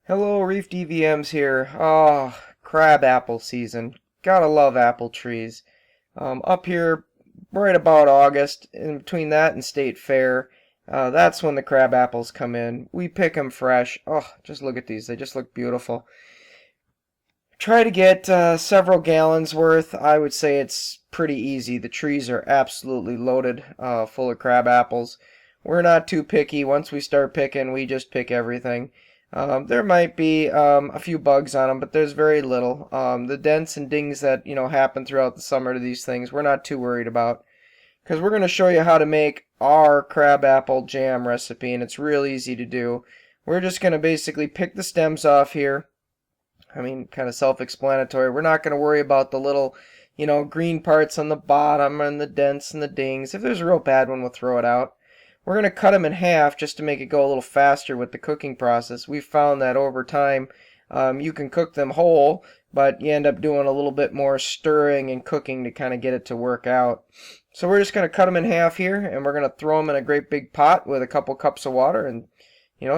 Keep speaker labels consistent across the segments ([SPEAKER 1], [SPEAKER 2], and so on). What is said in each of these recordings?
[SPEAKER 1] Hello, Reef DVMs here. Oh, crabapple season. Gotta love apple trees. Up here, right about August, in between that and State Fair, that's when the crabapples come in. We pick them fresh. Oh, just look at these. They just look beautiful. Try to get several gallons worth. I would say it's pretty easy. The trees are absolutely loaded full of crab apples. We're not too picky. Once we start picking, we just pick everything. There might be a few bugs on them, but there's very little. The dents and dings that happen throughout the summer to these things, we're not too worried about. Because we're going to show you how to make our crabapple jam recipe, and it's real easy to do. We're just going to basically pick the stems off here. I mean, kind of self-explanatory. We're not going to worry about the little, green parts on the bottom and the dents and the dings. If there's a real bad one, we'll throw it out. We're going to cut them in half just to make it go a little faster with the cooking process. We've found that over time you can cook them whole, but you end up doing a little bit more stirring and cooking to kind of get it to work out. So we're just going to cut them in half here, and we're going to throw them in a great big pot with a couple cups of water and,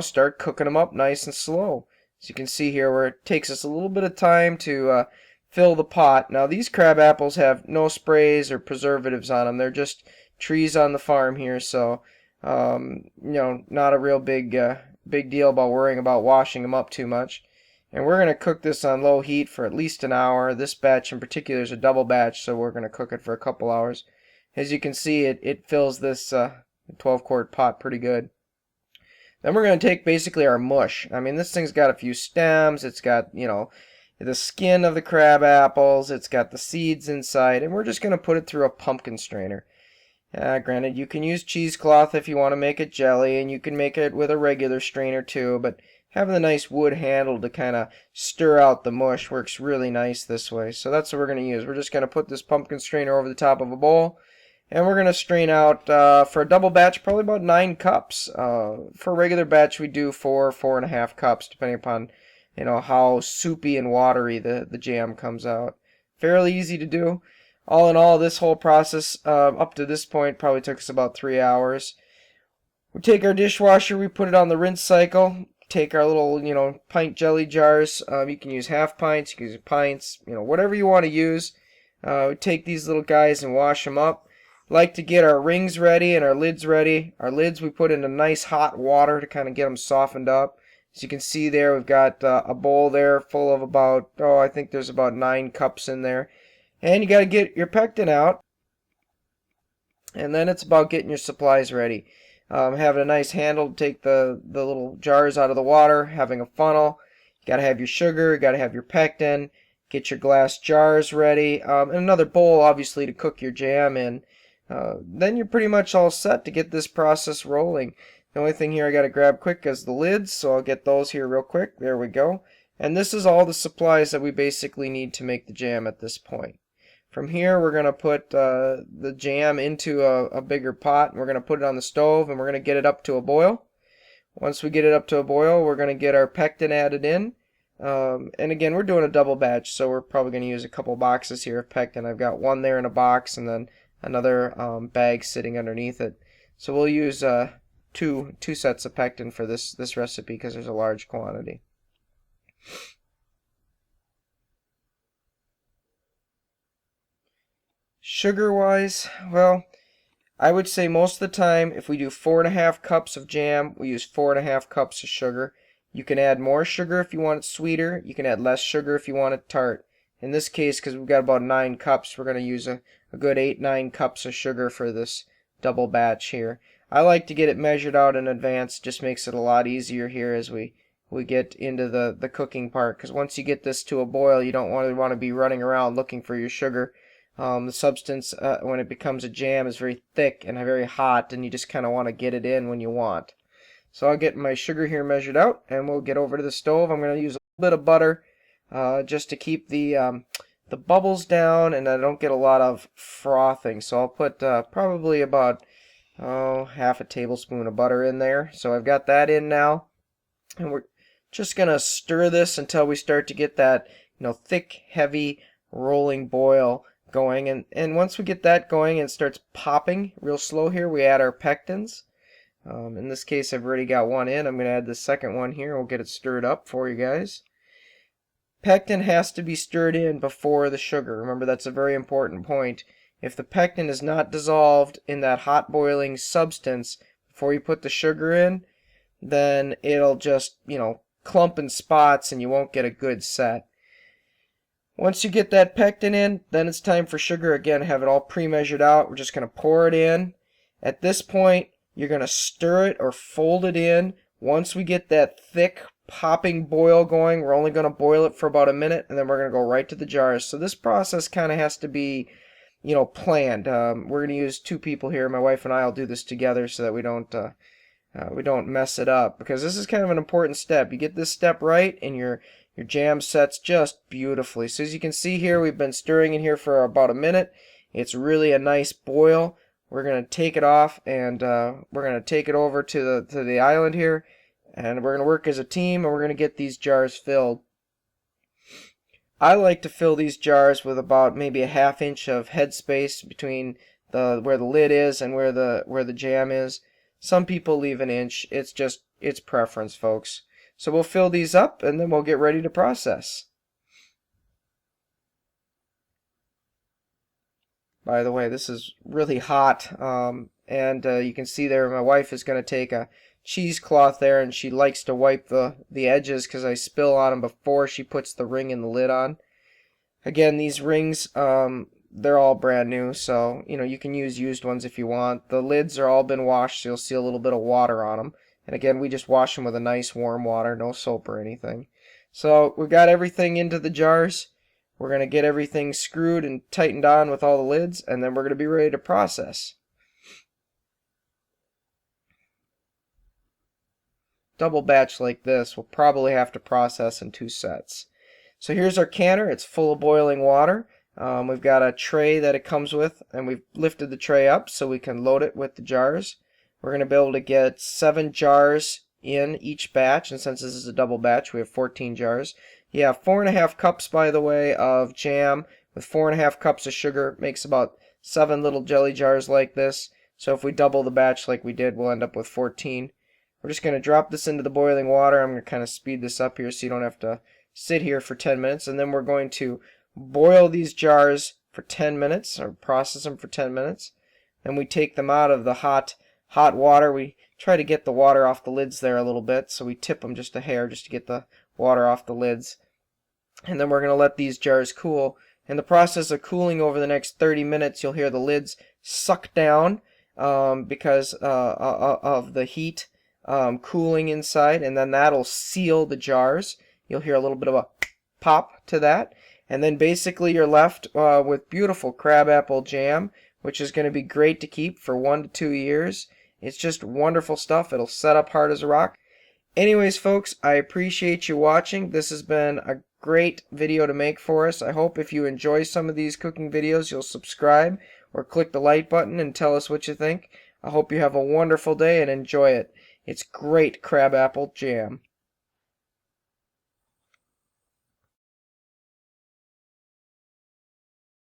[SPEAKER 1] start cooking them up nice and slow. As you can see here, where it takes us a little bit of time to fill the pot. Now, these crab apples have no sprays or preservatives on them. They're just trees on the farm here, so not a real big deal about worrying about washing them up too much. And we're going to cook this on low heat for at least an hour. This batch in particular is a double batch, so we're going to cook it for a couple hours. As you can see, it fills this 12-quart pot pretty good. Then we're going to take basically our mush. I mean, this thing's got a few stems. It's got, the skin of the crab apples. It's got the seeds inside. And we're just going to put it through a pumpkin strainer. Granted, you can use cheesecloth if you want to make it jelly, and you can make it with a regular strainer too, but having the nice wood handle to kind of stir out the mush works really nice this way. So that's what we're going to use. We're just going to put this pumpkin strainer over the top of a bowl, and we're going to strain out, for a double batch, probably about 9 cups. For a regular batch, we do 4.5 cups, depending upon, how soupy and watery the jam comes out. Fairly easy to do. All in all, this whole process, up to this point, probably took us about 3 hours. We take our dishwasher, we put it on the rinse cycle, take our little, pint jelly jars. You can use half pints, you can use pints, whatever you want to use. We take these little guys and wash them up. Like to get our rings ready and our lids ready. Our lids we put into nice hot water to kind of get them softened up. As you can see there, we've got a bowl there full of about, I think there's about 9 cups in there. And you got to get your pectin out. And then it's about getting your supplies ready. Having a nice handle to take the little jars out of the water. Having a funnel. You got to have your sugar. You got to have your pectin. Get your glass jars ready. And another bowl, obviously, to cook your jam in. Then you're pretty much all set to get this process rolling. The only thing here I got to grab quick is the lids. So I'll get those here real quick. There we go. And this is all the supplies that we basically need to make the jam at this point. From here, we're going to put the jam into a bigger pot, and we're going to put it on the stove, and we're going to get it up to a boil. Once we get it up to a boil, we're going to get our pectin added in. And again, we're doing a double batch, so we're probably going to use a couple boxes here of pectin. I've got one there in a box, and then another bag sitting underneath it. So we'll use two sets of pectin for this recipe because there's a large quantity. Sugar-wise, well, I would say most of the time, if we do 4.5 cups of jam, we use 4.5 cups of sugar. You can add more sugar if you want it sweeter. You can add less sugar if you want it tart. In this case, because we've got about 9 cups, we're going to use a good 8-9 cups of sugar for this double batch here. I like to get it measured out in advance. Just makes it a lot easier here as we get into the cooking part. Because once you get this to a boil, you don't want to be running around looking for your sugar. The substance, when it becomes a jam, is very thick and very hot, and you just kind of want to get it in when you want. So I'll get my sugar here measured out, and we'll get over to the stove. I'm going to use a little bit of butter just to keep the bubbles down, and I don't get a lot of frothing. So I'll put probably about half a tablespoon of butter in there. So I've got that in now, and we're just going to stir this until we start to get that thick, heavy, rolling boil going, and once we get that going and it starts popping real slow here, we add our pectins. In this case, I've already got one in. I'm going to add the second one here. We'll get it stirred up for you guys. Pectin has to be stirred in before the sugar. Remember, that's a very important point. If the pectin is not dissolved in that hot boiling substance before you put the sugar in, then it'll just, clump in spots and you won't get a good set. Once you get that pectin in, then it's time for sugar. Again, have it all pre-measured out. We're just going to pour it in. At this point, you're going to stir it or fold it in. Once we get that thick popping boil going, we're only going to boil it for about a minute, and then we're going to go right to the jars. So this process kind of has to be, planned. We're going to use 2 people here. My wife and I will do this together so that we don't mess it up, because this is kind of an important step. You get this step right, and your jam sets just beautifully. So as you can see here, we've been stirring in here for about a minute. It's really a nice boil. We're going to take it off, and we're going to take it over to the island here, and we're going to work as a team, and we're going to get these jars filled. I like to fill these jars with about maybe a ½ inch of headspace between where the lid is and where the jam is. Some people leave an inch. It's preference, folks. So we'll fill these up, and then we'll get ready to process. By the way, this is really hot, and you can see there my wife is going to take a cheesecloth there, and she likes to wipe the edges because I spill on them before she puts the ring and the lid on. Again, these rings, they're all brand new, so you can use used ones if you want. The lids are all been washed, so you'll see a little bit of water on them. And again, we just wash them with a nice warm water, no soap or anything. So we've got everything into the jars. We're going to get everything screwed and tightened on with all the lids, and then we're going to be ready to process. Double batch like this, we'll probably have to process in 2 sets. So here's our canner. It's full of boiling water. We've got a tray that it comes with, and we've lifted the tray up so we can load it with the jars. We're going to be able to get 7 jars in each batch, and since this is a double batch, we have 14 jars. You have 4½ cups, by the way, of jam with 4½ cups of sugar. Makes about 7 little jelly jars like this. So if we double the batch like we did, we'll end up with 14. We're just going to drop this into the boiling water. I'm going to kind of speed this up here so you don't have to sit here for 10 minutes. And then we're going to boil these jars for 10 minutes, or process them for 10 minutes. Then we take them out of the hot water. We try to get the water off the lids there a little bit, so we tip them just a hair just to get the water off the lids. And then we're going to let these jars cool. In the process of cooling over the next 30 minutes, you'll hear the lids suck down because of the heat cooling inside, and then that'll seal the jars. You'll hear a little bit of a pop to that. And then basically you're left with beautiful crabapple jam, which is going to be great to keep for 1 to 2 years. It's just wonderful stuff. It'll set up hard as a rock. Anyways, folks, I appreciate you watching. This has been a great video to make for us. I hope if you enjoy some of these cooking videos, you'll subscribe or click the like button and tell us what you think. I hope you have a wonderful day and enjoy it. It's great crabapple jam.